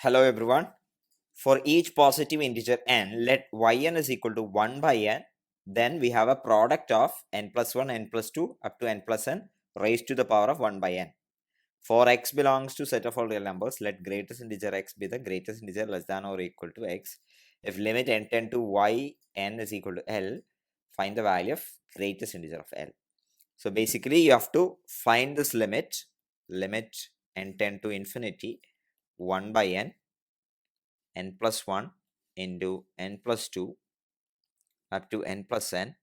Hello everyone. For each positive integer n, let yn is equal to 1 by n. Then we have a product of n plus 1, n plus 2 up to n plus n raised to the power of 1 by n. For x belongs to set of all real numbers, let greatest integer x be the greatest integer less than or equal to x. If limit n tend to y n is equal to L, find the value of greatest integer of L. So basically you have to find this limit n tend to infinity 1 by n plus 1 into n plus 2 up to n plus n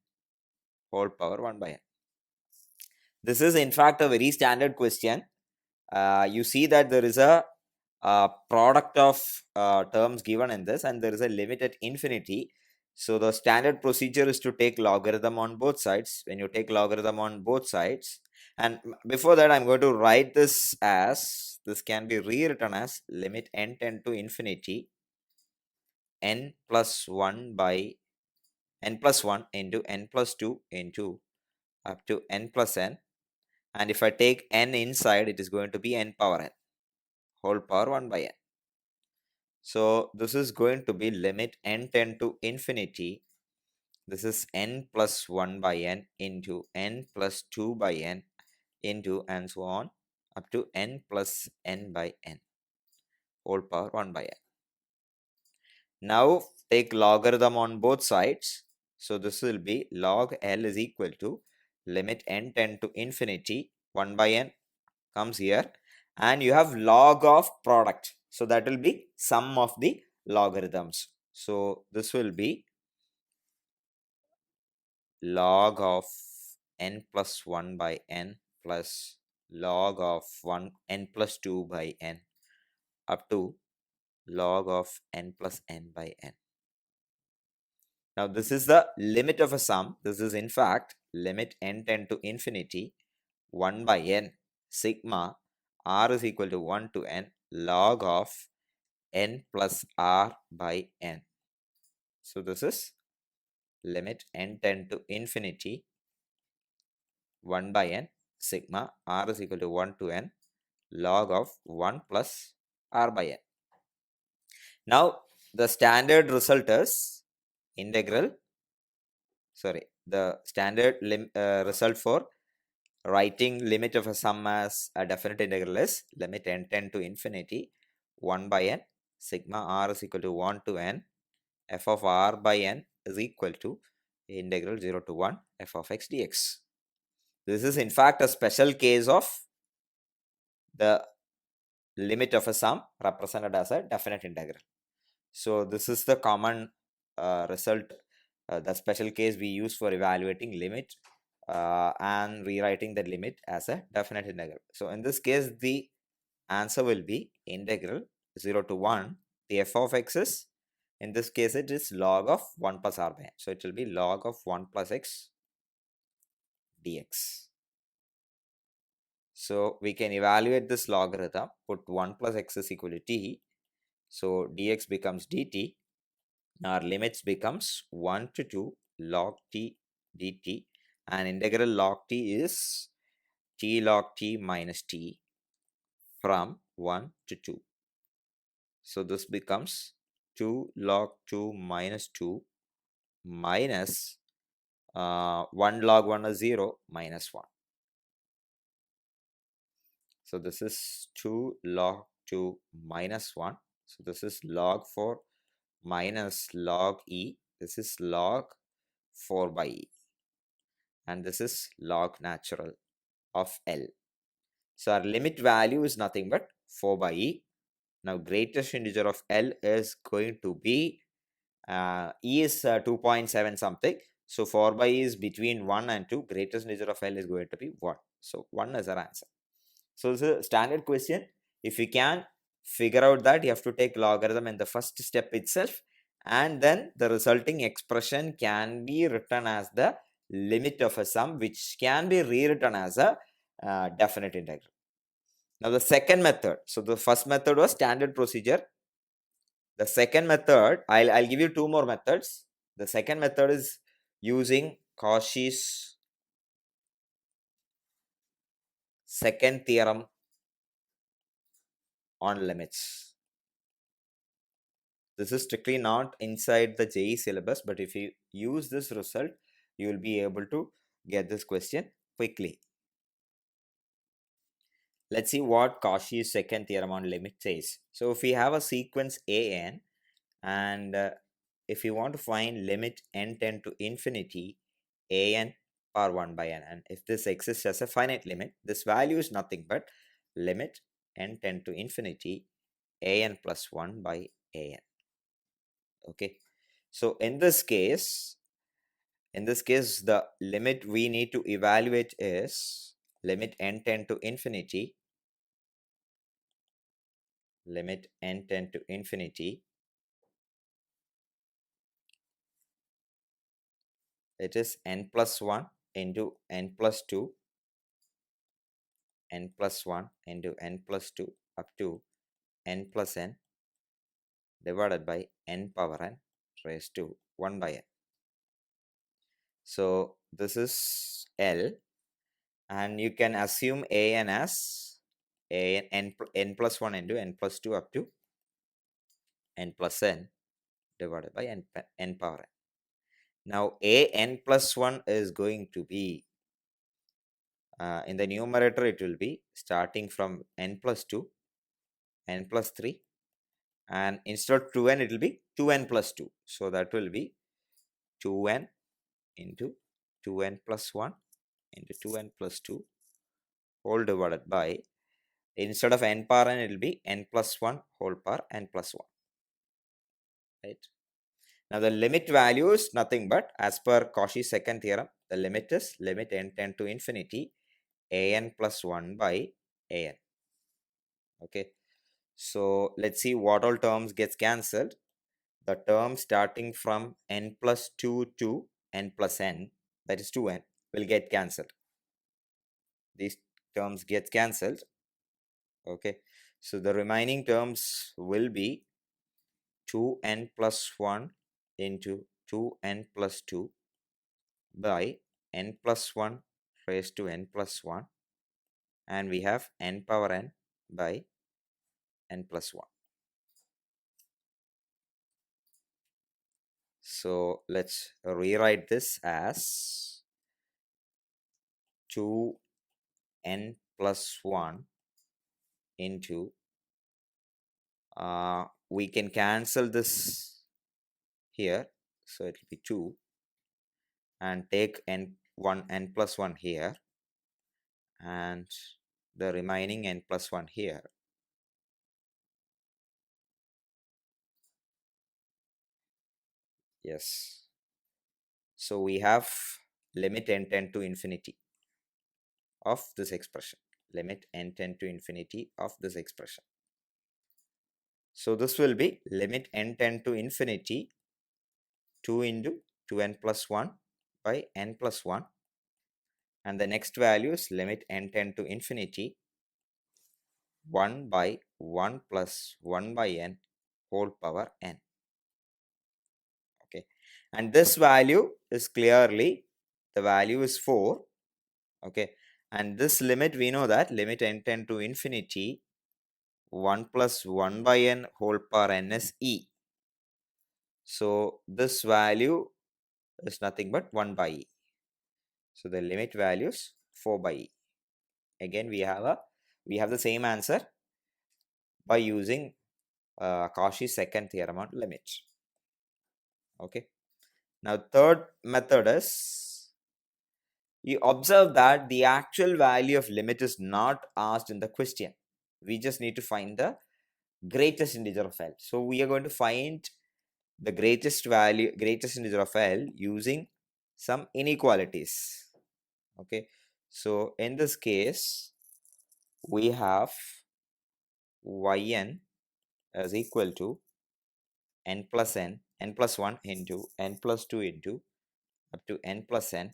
whole power 1 by n. This is in fact a very standard question. You see that there is a product of terms given in this and there is a limit at infinity. So the standard procedure is to take logarithm on both sides. When you take logarithm on both sides, and before that I'm going to write this as, this can be rewritten as limit n tend to infinity n plus 1 by n plus 1 into n plus 2 into up to n plus n, and if I take n inside, it is going to be n power n whole power 1 by n. So this is going to be limit n tend to infinity, this is n plus 1 by n into n plus 2 by n into and so on up to n plus n by n whole power 1 by n. Now take logarithm on both sides. So this will be log L is equal to limit n tend to infinity 1 by n comes here, and you have log of product. So that will be sum of the logarithms. So this will be log of n plus 1 by n plus log of n plus 2 by n up to log of n plus n by n. Now this is the limit of a sum. This is in fact limit n tend to infinity 1 by n sigma r is equal to 1 to n log of n plus r by n. So this is limit n tend to infinity 1 by n sigma r is equal to 1 to n log of 1 plus r by n. Now the standard result is the standard result for writing limit of a sum as a definite integral is limit n tend to infinity 1 by n sigma r is equal to 1 to n f of r by n is equal to integral 0 to 1 f of x dx. This is in fact a special case of the limit of a sum represented as a definite integral. So this is the common result, the special case we use for evaluating limit and rewriting the limit as a definite integral. So in this case, the answer will be integral 0 to 1. The f of x is, in this case, it is log of 1 plus r by n. So it will be log of 1 plus x dx. So we can evaluate this logarithm, put 1 plus x is equal to t. So dx becomes dt. Our limits becomes 1 to 2 log t dt, and integral log t is t log t minus t from 1 to 2. So this becomes 2 log 2 minus 2 minus 1 log 1 is 0 minus 1. So this is 2 log 2 minus 1. So this is log 4 minus log e. This is log 4 by e. And this is log natural of L. So our limit value is nothing but 4 by e. Now greatest integer of L is going to be e is 2.7 something. So 4 by e is between 1 and 2. Greatest integer of L is going to be 1. So 1 is our answer. So this is a standard question. If you can figure out that, you have to take logarithm in the first step itself, and then the resulting expression can be written as the limit of a sum, which can be rewritten as a definite integral. Now the second method, so the first method was standard procedure. The second method, I'll give you two more methods. The second method is using Cauchy's second theorem on limits. This is strictly not inside the JEE syllabus, but if you use this result, you will be able to get this question quickly. Let's see what Cauchy's second theorem on limit says. So if we have a sequence an, and if you want to find limit n tend to infinity an power 1 by n, and if this exists as a finite limit, this value is nothing but limit n tend to infinity an plus 1 by an. Okay, so in this case, the limit we need to evaluate is limit n tend to infinity, limit n tend to infinity, it is n plus 1 into n plus 2, n plus 1 into n plus 2 up to n plus n divided by n power n raised to 1 by n. So this is L, and you can assume an as n plus 1 into n plus 2 up to n plus n divided by n power n. Now an plus 1 is going to be in the numerator, it will be starting from n plus 2, n plus 3, and instead of 2n it will be 2n plus 2. So that will be 2n into 2n plus 1 into 2n plus 2 whole divided by, instead of n power n it will be n plus 1 whole power n plus 1, right? Now the limit value is nothing but, as per Cauchy's second theorem, the limit is limit n tend to infinity an plus 1 by an. Okay, so let's see what all terms gets cancelled. The term starting from n plus 2 to n plus n, that is 2n, will get cancelled. These terms get cancelled. Okay, so the remaining terms will be 2n plus 1 into 2n plus 2 by n plus 1 raised to n plus 1, and we have n power n by n plus 1. So let's rewrite this as 2n plus 1 into, we can cancel this here, so it will be 2, and take n plus 1 here, and the remaining n plus 1 here. Yes, so we have limit n tend to infinity of this expression, limit n tend to infinity of this expression. So this will be limit n tend to infinity 2 into 2n plus 1 by n plus 1, and the next value is limit n tend to infinity 1 by 1 plus 1 by n whole power n. Okay, and this value is clearly, the value is 4. Okay, and this limit, we know that limit n tend to infinity 1 plus 1 by n whole power n is e. So this value is nothing but 1 by e. So the limit value is 4 by e. Again, we have the same answer by using Cauchy's second theorem on limits. Okay, now third method is, you observe that the actual value of limit is not asked in the question. We just need to find the greatest integer of L. So we are going to find the greatest integer of L using some inequalities. Okay, so in this case, we have yn is equal to n plus 1 into n plus 2 into up to n plus n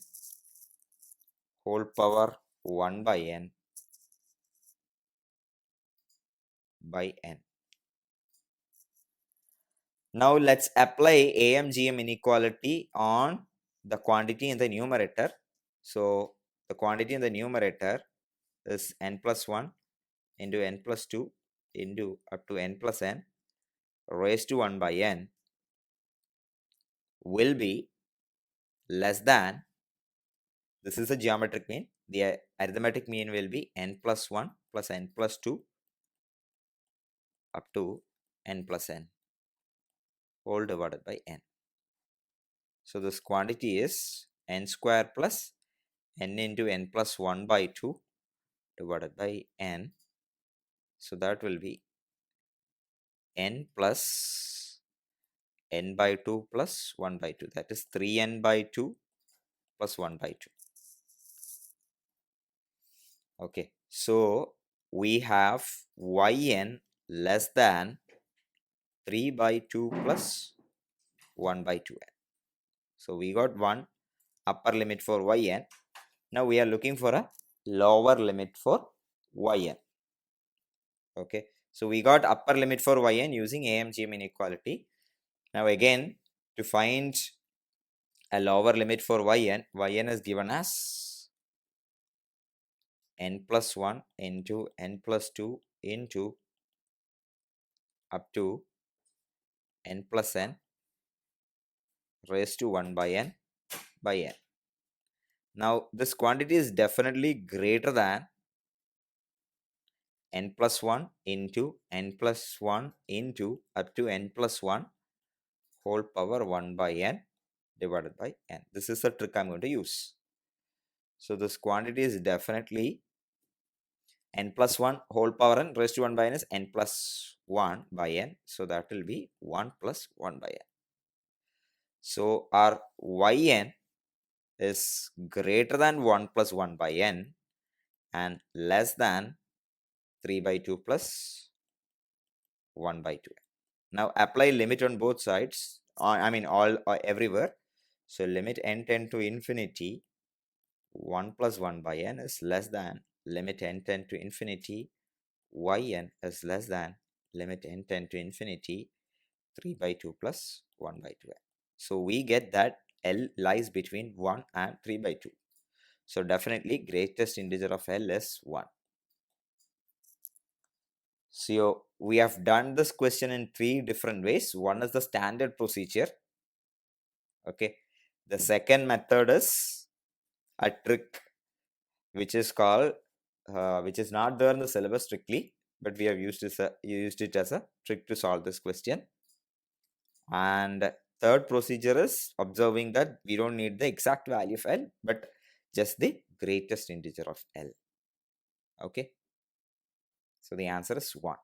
whole power 1 by n by n. Now let's apply AMGM inequality on the quantity in the numerator. So the quantity in the numerator is n plus 1 into n plus 2 into up to n plus n raised to 1 by n will be less than, this is a geometric mean, the arithmetic mean will be n plus 1 plus n plus 2 up to n plus n whole divided by n. So this quantity is n square plus n into n plus 1 by 2 divided by n. So that will be n plus n by 2 plus 1 by 2. That is 3n by 2 plus 1 by 2. Okay. So we have yn less than 3 by 2 plus 1 by 2n. So we got one upper limit for yn. Now we are looking for a lower limit for yn. Okay. So we got upper limit for yn using AMGM inequality. Now again, to find a lower limit for yn is given as n plus 1 into n plus 2 into up to n plus n raised to 1 by n by n. Now this quantity is definitely greater than n plus 1 into n plus 1 into up to n plus 1 whole power 1 by n divided by n. This is the trick I'm going to use. So this quantity is definitely n plus 1 whole power n raised to 1 by n is n plus 1 by n. So that will be 1 plus 1 by n. So our yn is greater than 1 plus 1 by n and less than 3 by 2 plus 1 by 2. Now apply limit on both sides, all everywhere. So limit n tend to infinity 1 plus 1 by n is less than limit n tend to infinity yn is less than limit n tend to infinity 3 by 2 plus 1 by 2n. So we get that L lies between 1 and 3 by 2. So definitely greatest integer of L is 1. So we have done this question in 3 different ways. One is the standard procedure. Okay. The second method is a trick which is called, which is not there in the syllabus strictly, but we have used it as a trick to solve this question. And third procedure is observing that we don't need the exact value of L, but just the greatest integer of L. Okay. So the answer is 1.